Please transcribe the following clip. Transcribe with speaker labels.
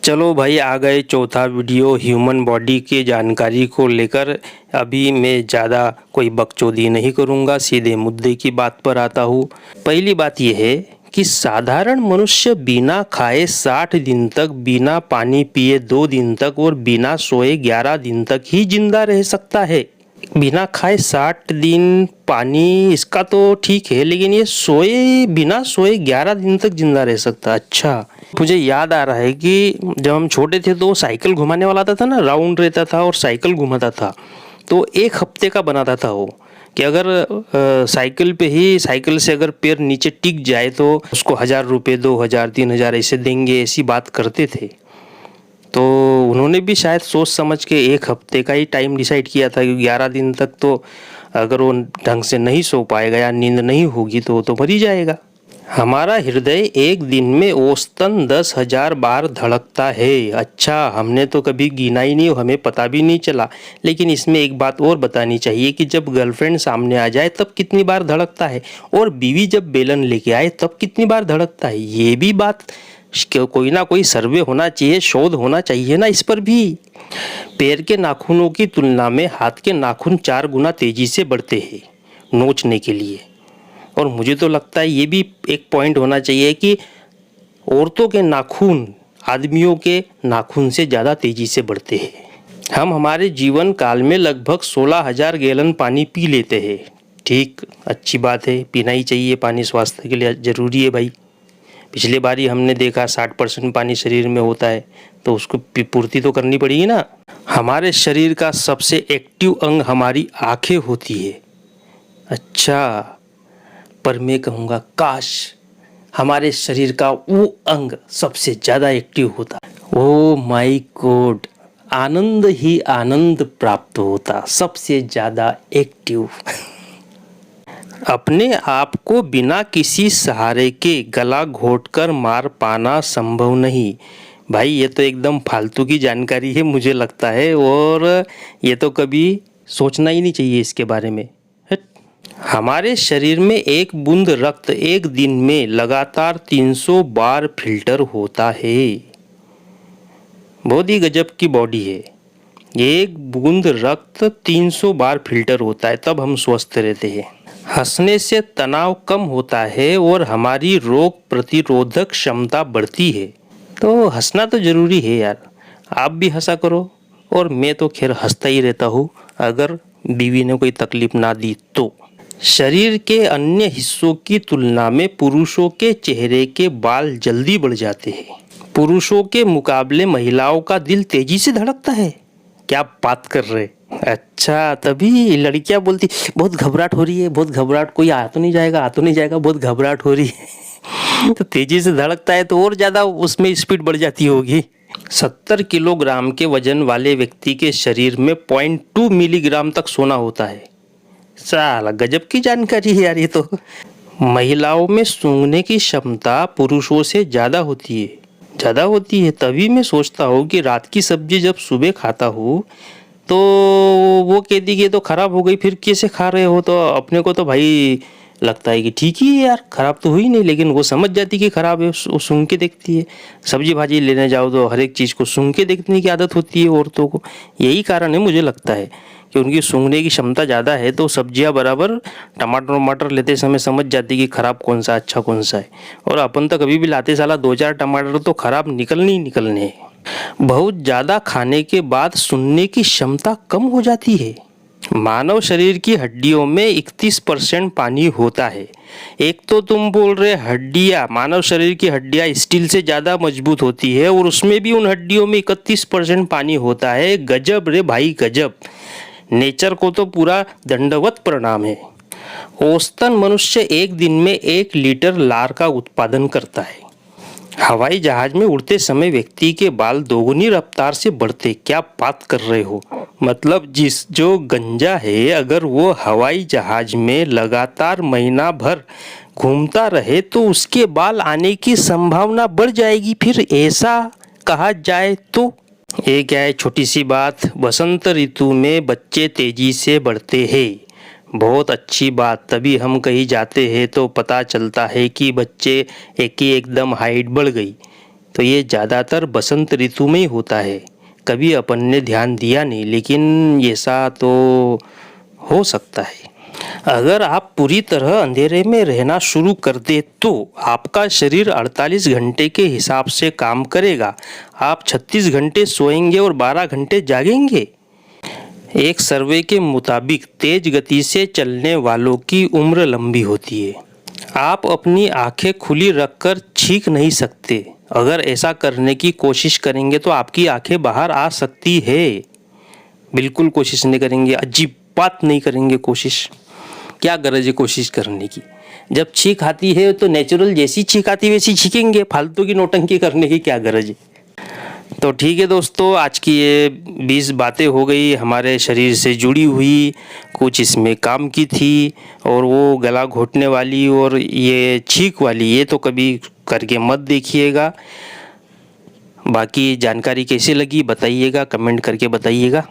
Speaker 1: चलो भाई आ गए चौथा वीडियो ह्यूमन बॉडी के जानकारी को लेकर। अभी मैं ज़्यादा कोई बकचोदी नहीं करूँगा, सीधे मुद्दे की बात पर आता हूँ। पहली बात यह है कि साधारण मनुष्य बिना खाए 60 दिन तक, बिना पानी पिए 2 दिन तक और बिना सोए 11 दिन तक ही जिंदा रह सकता है। बिना खाए 60 दिन, पानी इसका तो ठीक है, लेकिन ये बिना सोए 11 दिन तक जिंदा रह सकता। अच्छा, मुझे याद आ रहा है कि जब हम छोटे थे तो साइकिल घुमाने वाला आता था ना, राउंड रहता था और साइकिल घुमाता था। तो 1 हफ्ते का बनाता था वो, कि अगर साइकिल से अगर पैर नीचे टिक जाए तो उसको 1000 रुपये, 2000, 3000 ऐसे देंगे, ऐसी बात करते थे। तो उन्होंने भी शायद सोच समझ के 1 हफ्ते का ही टाइम डिसाइड किया था कि 11 दिन तक तो अगर वो ढंग से नहीं सो पाएगा या नींद नहीं होगी तो वो तो मर ही जाएगा। हमारा हृदय एक दिन में औसतन 10,000 बार धड़कता है। अच्छा, हमने तो कभी गिना ही नहीं, हमें पता भी नहीं चला। लेकिन इसमें एक बात और बतानी चाहिए कि जब गर्लफ्रेंड सामने आ जाए तब कितनी बार धड़कता है, और बीवी जब बेलन लेके आए तब कितनी बार धड़कता है। ये भी बात कोई ना कोई सर्वे होना चाहिए, शोध होना चाहिए ना इस पर भी। पैर के नाखूनों की तुलना में हाथ के नाखून 4 गुना तेजी से बढ़ते हैं नोचने के लिए। और मुझे तो लगता है ये भी एक पॉइंट होना चाहिए कि औरतों के नाखून आदमियों के नाखून से ज़्यादा तेज़ी से बढ़ते हैं। हम हमारे जीवन काल में लगभग 16,000 गैलन पानी पी लेते हैं। ठीक, अच्छी बात है, पीना ही चाहिए, पानी स्वास्थ्य के लिए ज़रूरी है भाई। पिछले बार ही हमने देखा 60% पानी शरीर में होता है, तो उसको पूर्ति तो करनी पड़ेगी ना। हमारे शरीर का सबसे एक्टिव अंग हमारी आँखें होती है। अच्छा, पर मैं कहूँगा काश हमारे शरीर का वो अंग सबसे ज़्यादा एक्टिव होता। ओ माय गॉड, आनंद ही आनंद प्राप्त होता, सबसे ज़्यादा एक्टिव। अपने आप को बिना किसी सहारे के गला घोंटकर मार पाना संभव नहीं। भाई ये तो एकदम फालतू की जानकारी है मुझे लगता है, और ये तो कभी सोचना ही नहीं चाहिए इसके बारे में। हमारे शरीर में 1 बूंद रक्त एक दिन में लगातार 300 बार फिल्टर होता है। बहुत ही गजब की बॉडी है। 1 बूंद रक्त 300 बार फिल्टर होता है, तब हम स्वस्थ रहते हैं। हंसने से तनाव कम होता है और हमारी रोग प्रतिरोधक क्षमता बढ़ती है। तो हंसना तो जरूरी है यार, आप भी हंसा करो। और मैं तो खैर हंसता ही रहता हूँ, अगर बीवी ने कोई तकलीफ ना दी तो। शरीर के अन्य हिस्सों की तुलना में पुरुषों के चेहरे के बाल जल्दी बढ़ जाते हैं। पुरुषों के मुकाबले महिलाओं का दिल तेजी से धड़कता है। क्या बात कर रहे? अच्छा, तभी लड़कियां बोलती बहुत घबराहट हो रही है, बहुत घबराहट, कोई आ तो नहीं जाएगा, बहुत घबराहट हो रही है। तो तेजी से धड़कता है तो और ज़्यादा उसमें स्पीड बढ़ जाती होगी। 70 किलोग्राम के वजन वाले व्यक्ति के शरीर में 0.2 मिलीग्राम तक सोना होता है। साला गजब की जानकारी है यार ये तो। महिलाओं में सूंघने की क्षमता पुरुषों से ज़्यादा होती है। तभी मैं सोचता हूँ कि रात की सब्जी जब सुबह खाता हूँ तो वो कहती कि तो ख़राब हो गई, फिर कैसे खा रहे हो? तो अपने को तो भाई लगता है कि ठीक ही है यार, ख़राब तो हुई नहीं, लेकिन वो समझ जाती कि ख़राब है, वो सूंघ के देखती है। सब्जी भाजी लेने जाओ तो हर एक चीज़ को सूंघ के देखने की आदत होती है औरतों को। यही कारण है मुझे लगता है कि उनकी सूंघने की क्षमता ज़्यादा है, तो सब्जियां बराबर टमाटर लेते समय समझ जाती कि ख़राब कौन सा अच्छा कौन सा है। और अपन तो कभी भी लाते साला 2-4 टमाटर तो ख़राब निकलने ही निकलने हैं। बहुत ज़्यादा खाने के बाद सुनने की क्षमता कम हो जाती है। मानव शरीर की हड्डियों में 31% पानी होता है। एक तो तुम बोल रहे हड्डियाँ, मानव शरीर की हड्डियाँ स्टील से ज़्यादा मजबूत होती है, और उसमें भी उन हड्डियों में 31% पानी होता है। गजब रे भाई गजब, नेचर को तो पूरा दंडवत प्रणाम है। औसतन मनुष्य एक दिन में 1 लीटर लार का उत्पादन करता है। हवाई जहाज में उड़ते समय व्यक्ति के बाल 2 गुनी रफ्तार से बढ़ते। क्या बात कर रहे हो? मतलब जो गंजा है, अगर वो हवाई जहाज में लगातार महीना भर घूमता रहे तो उसके बाल आने की संभावना बढ़ जाएगी। फिर ऐसा कहा जाए तो ये क्या है, छोटी सी बात, बसंत ऋतु में बच्चे तेजी से बढ़ते हैं। बहुत अच्छी बात, तभी हम कहीं जाते हैं तो पता चलता है कि बच्चे की एकदम हाइट बढ़ गई। तो ये ज़्यादातर बसंत ऋतु में ही होता है। कभी अपन ने ध्यान दिया नहीं, लेकिन ऐसा तो हो सकता है। अगर आप पूरी तरह अंधेरे में रहना शुरू कर दे तो आपका शरीर 48 घंटे के हिसाब से काम करेगा। आप 36 घंटे सोएंगे और 12 घंटे जागेंगे। एक सर्वे के मुताबिक तेज गति से चलने वालों की उम्र लंबी होती है। आप अपनी आंखें खुली रखकर छींक नहीं सकते। अगर ऐसा करने की कोशिश करेंगे तो आपकी आंखें बाहर आ सकती है। बिल्कुल कोशिश नहीं करेंगे, अजीब बात नहीं करेंगे कोशिश। क्या गरज है कोशिश करने की? जब छींक आती है तो नेचुरल जैसी छींक आती है वैसी छींकेंगे, फालतू की नौटंकी करने की क्या गरज है? तो ठीक है दोस्तों, आज की ये 20 बातें हो गई हमारे शरीर से जुड़ी हुई, कुछ इसमें काम की थी। और वो गला घोटने वाली और ये छींक वाली, ये तो कभी करके मत देखिएगा। बाकी जानकारी कैसी लगी बताइएगा, कमेंट करके बताइएगा।